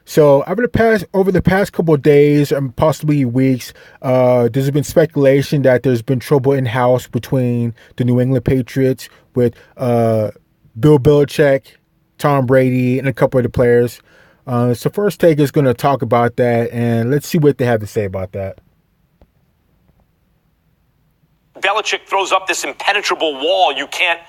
So over the past couple of days and possibly weeks, there's been speculation that there's been trouble in house between the New England Patriots with Bill Belichick, Tom Brady, and a couple of the players. So First Take is going to talk about that, and let's see what they have to say about that. Belichick throws up this impenetrable wall. You can't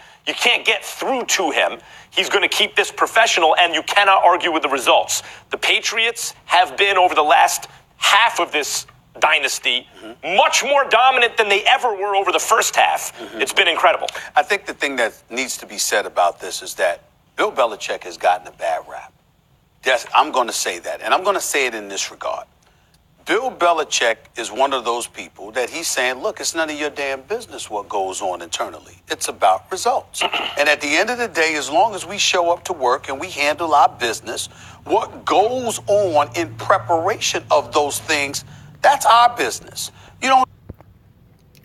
get through to him. He's going to keep this professional, and you cannot argue with the results. The Patriots have been, over the last half of this dynasty, much more dominant than they ever were over the first half. It's been incredible. I think the thing that needs to be said about this is that Bill Belichick has gotten a bad rap. Yes, I'm going to say that, and I'm going to say it in this regard. Bill Belichick is one of those people that he's saying, look, it's none of your damn business what goes on internally. It's about results. And at the end of the day, as long as we show up to work and we handle our business, what goes on in preparation of those things, that's our business. You don't.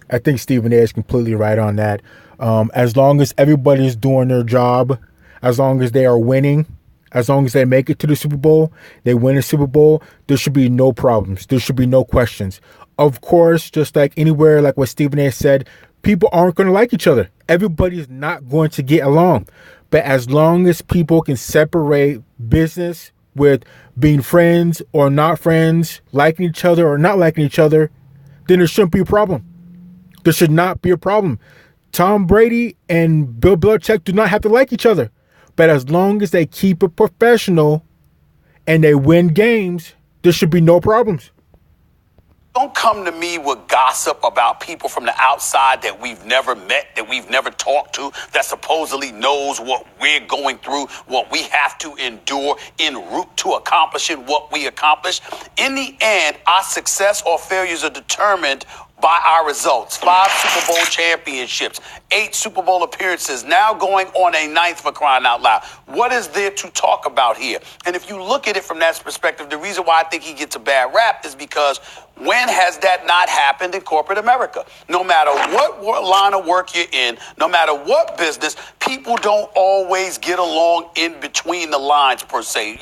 I think Stephen A is completely right on that. As long as everybody's doing their job, as long as they are winning, as long as they make it to the Super Bowl, they win the Super Bowl, there should be no problems. There should be no questions. Of course, just like anywhere, like what Stephen A said, people aren't going to like each other. Everybody's not going to get along. But as long as people can separate business with being friends or not friends, liking each other or not liking each other, then there shouldn't be a problem. There should not be a problem. Tom Brady and Bill Belichick do not have to like each other. But as long as they keep it professional and they win games, there should be no problems. Don't come to me with gossip about people from the outside that we've never met, that we've never talked to, that supposedly knows what we're going through, what we have to endure en route to accomplishing what we accomplish. In the end, our success or failures are determined by our results. 5 Super Bowl championships, 8 Super Bowl appearances, now going on a 9th, for crying out loud. What is there to talk about here? And if you look at it from that perspective, the reason why I think he gets a bad rap is because when has that not happened in corporate America? No matter what line of work you're in, no matter what business, people don't always get along in between the lines, per se.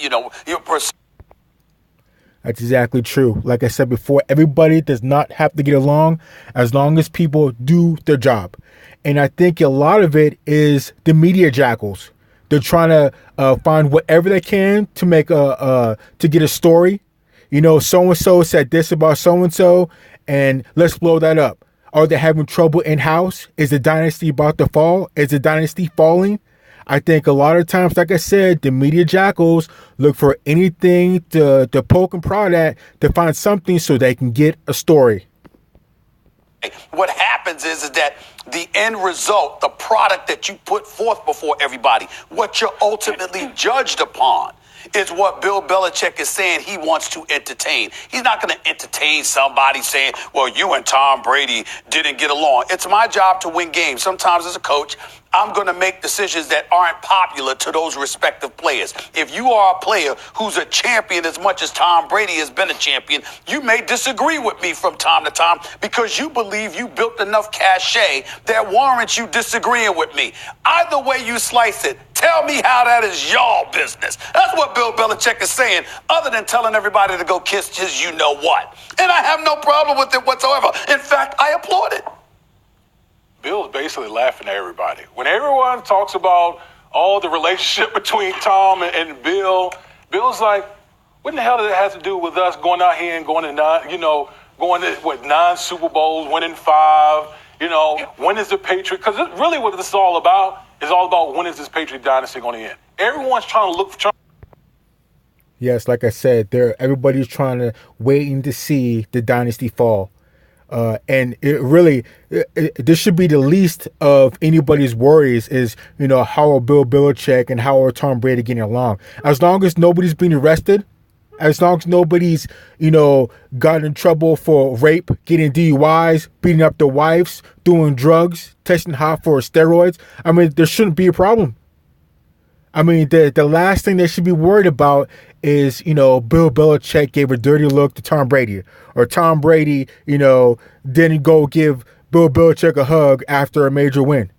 That's exactly true. Like I said before, everybody does not have to get along as long as people do their job. And I think a lot of it is the media jackals. They're trying to find whatever they can to make to get a story. You know, so-and-so said this about so-and-so, and let's blow that up. Are they having trouble in-house? Is the dynasty about to fall? Is the dynasty falling? I think a lot of times, like I said, the media jackals look for anything to poke and prod at to find something so they can get a story. What happens is that the end result, the product that you put forth before everybody, what you're ultimately judged upon, is what Bill Belichick is saying he wants to entertain. He's not going to entertain somebody saying, well, you and Tom Brady didn't get along. It's my job to win games. Sometimes as a coach, I'm going to make decisions that aren't popular to those respective players. If you are a player who's a champion as much as Tom Brady has been a champion, you may disagree with me from time to time because you believe you built enough cachet that warrants you disagreeing with me. Either way you slice it, tell me how that is y'all business. That's what Bill Belichick is saying, other than telling everybody to go kiss his you-know-what. And I have no problem with it whatsoever. In fact, I applaud it. Bill's basically laughing at everybody. When everyone talks about all the relationship between Tom and Bill, Bill's like, what in the hell does it have to do with us going out here and going to 9 Super Bowls, winning 5, when is the Patriot? Because really what this is all about is all about when is this Patriot dynasty going to end? Everyone's trying to look for. Yes, like I said, everybody's trying to waiting to see the dynasty fall. And this should be the least of anybody's worries is, how are Bill Belichick and how are Tom Brady getting along? As long as nobody's being arrested, as long as nobody's, gotten in trouble for rape, getting DUIs, beating up their wives, doing drugs, testing hot for steroids, there shouldn't be a problem. The last thing they should be worried about is, Bill Belichick gave a dirty look to Tom Brady, or Tom Brady, didn't go give Bill Belichick a hug after a major win.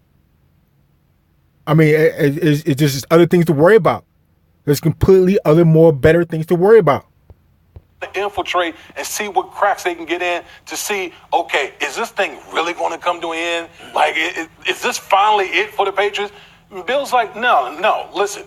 It's just other things to worry about. There's completely other more better things to worry about. Infiltrate and see what cracks they can get in to see, okay, is this thing really going to come to an end? Like, is this finally it for the Patriots? And Bill's like, no, listen.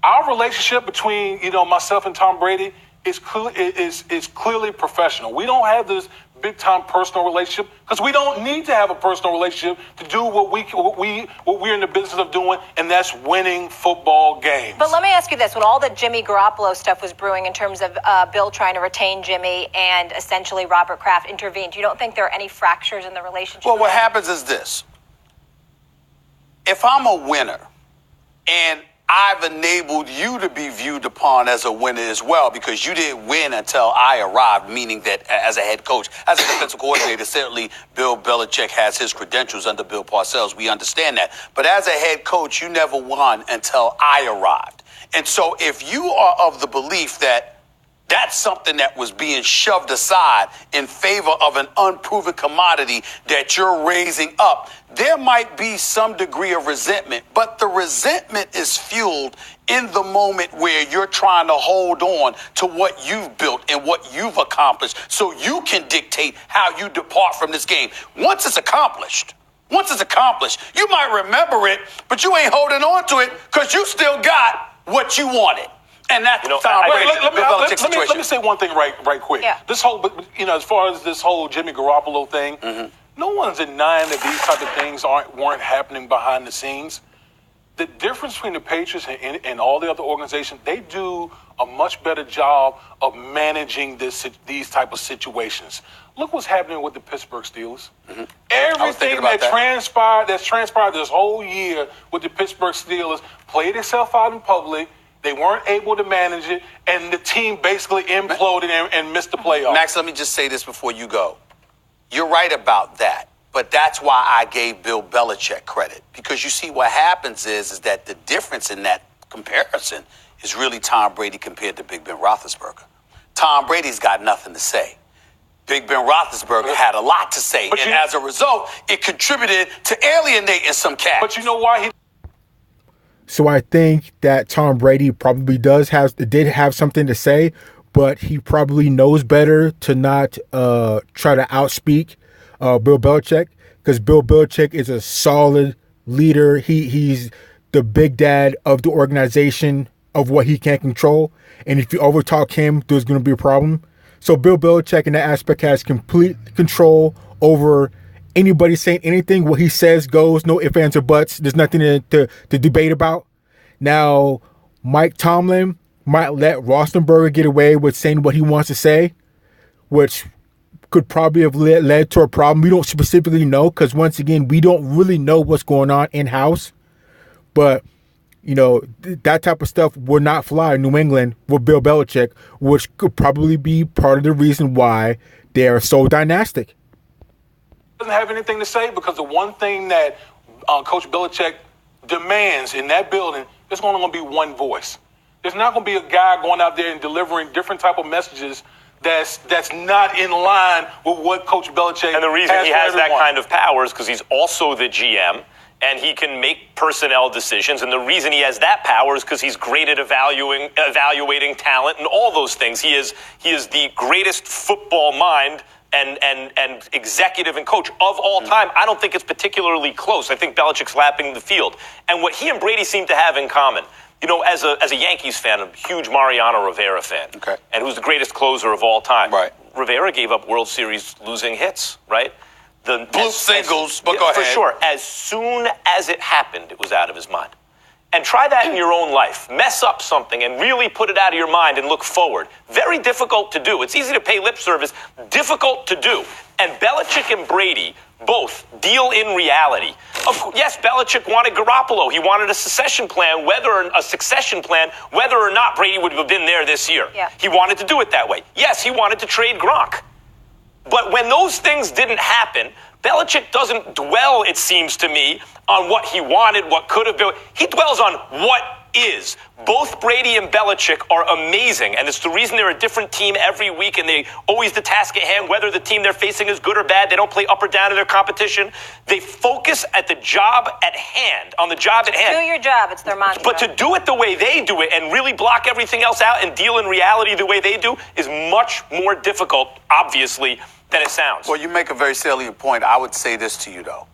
Our relationship between, myself and Tom Brady is clearly professional. We don't have this big-time personal relationship because we don't need to have a personal relationship to do what we're in the business of doing, and that's winning football games. But let me ask you this. When all the Jimmy Garoppolo stuff was brewing in terms of Bill trying to retain Jimmy and essentially Robert Kraft intervened, you don't think there are any fractures in the relationship? Well, what happens is this. If I'm a winner and I've enabled you to be viewed upon as a winner as well because you didn't win until I arrived, meaning that as a head coach, as a defensive coordinator, certainly Bill Belichick has his credentials under Bill Parcells. We understand that. But as a head coach, you never won until I arrived. And so if you are of the belief that that's something that was being shoved aside in favor of an unproven commodity that you're raising up, there might be some degree of resentment, but the resentment is fueled in the moment where you're trying to hold on to what you've built and what you've accomplished so you can dictate how you depart from this game. Once it's accomplished, you might remember it, but you ain't holding on to it because you still got what you wanted. And that's let me say one thing right quick. Yeah. This whole, as far as this whole Jimmy Garoppolo thing, no one's denying that these type of things weren't happening behind the scenes. The difference between the Patriots and all the other organizations, they do a much better job of managing these type of situations. Look what's happening with the Pittsburgh Steelers. Everything that's transpired this whole year with the Pittsburgh Steelers played itself out in public. They weren't able to manage it, and the team basically imploded and missed the playoffs. Max, let me just say this before you go. You're right about that, but that's why I gave Bill Belichick credit. Because you see what happens is that the difference in that comparison is really Tom Brady compared to Big Ben Roethlisberger. Tom Brady's got nothing to say. Big Ben Roethlisberger had a lot to say, and as a result, it contributed to alienating some cats. But you know why? So I think that Tom Brady probably did have something to say, but he probably knows better to not try to outspeak Bill Belichick, because Bill Belichick is a solid leader. He's the big dad of the organization of what he can control. And if you overtalk him, there's going to be a problem. So Bill Belichick in that aspect has complete control over anybody saying anything. What he says goes, no ifs, ands, or buts. There's nothing to debate about. Now, Mike Tomlin might let Roethlisberger get away with saying what he wants to say, which could probably have led to a problem. We don't specifically know because, once again, we don't really know what's going on in-house. But, that type of stuff would not fly in New England with Bill Belichick, which could probably be part of the reason why they are so dynastic. Doesn't have anything to say because the one thing that Coach Belichick demands in that building is only going to be one voice. There's not going to be a guy going out there and delivering different type of messages that's not in line with what Coach Belichick has. And the reason he has that kind of power is because he's also the GM and he can make personnel decisions. And the reason he has that power is because he's great at evaluating talent and all those things. He is the greatest football mind and executive and coach of all time. I don't think it's particularly close. I think Belichick's lapping the field. And what he and Brady seem to have in common, as a Yankees fan, a huge Mariano Rivera fan, and who's the greatest closer of all time. Right. Rivera gave up World Series losing hits, right? Blue singles, but go ahead. For sure. As soon as it happened, it was out of his mind. And try that in your own life. Mess up something and really put it out of your mind and look forward. Very difficult to do. It's easy to pay lip service. Difficult to do. And Belichick and Brady both deal in reality. Yes, Belichick wanted Garoppolo. He wanted a succession plan, whether or not Brady would have been there this year. Yeah. He wanted to do it that way. Yes, he wanted to trade Gronk. But when those things didn't happen, Belichick doesn't dwell, it seems to me, on what he wanted, what could have been. He dwells on what is both Brady and Belichick are amazing, and it's the reason they're a different team every week, and they always the task at hand, whether the team they're facing is good or bad. They don't play up or down to their competition. They focus at the job at hand, on the job at hand. Do your job. It's their mantra. But to do it the way they do it and really block everything else out and deal in reality the way they do is much more difficult, obviously, than it sounds. Well, you make a very salient point. I would say this to you, though,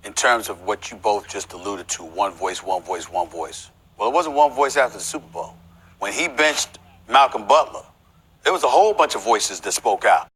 in terms of what you both just alluded to, one voice, one voice, one voice. Well, it wasn't one voice after the Super Bowl. When he benched Malcolm Butler, there was a whole bunch of voices that spoke out.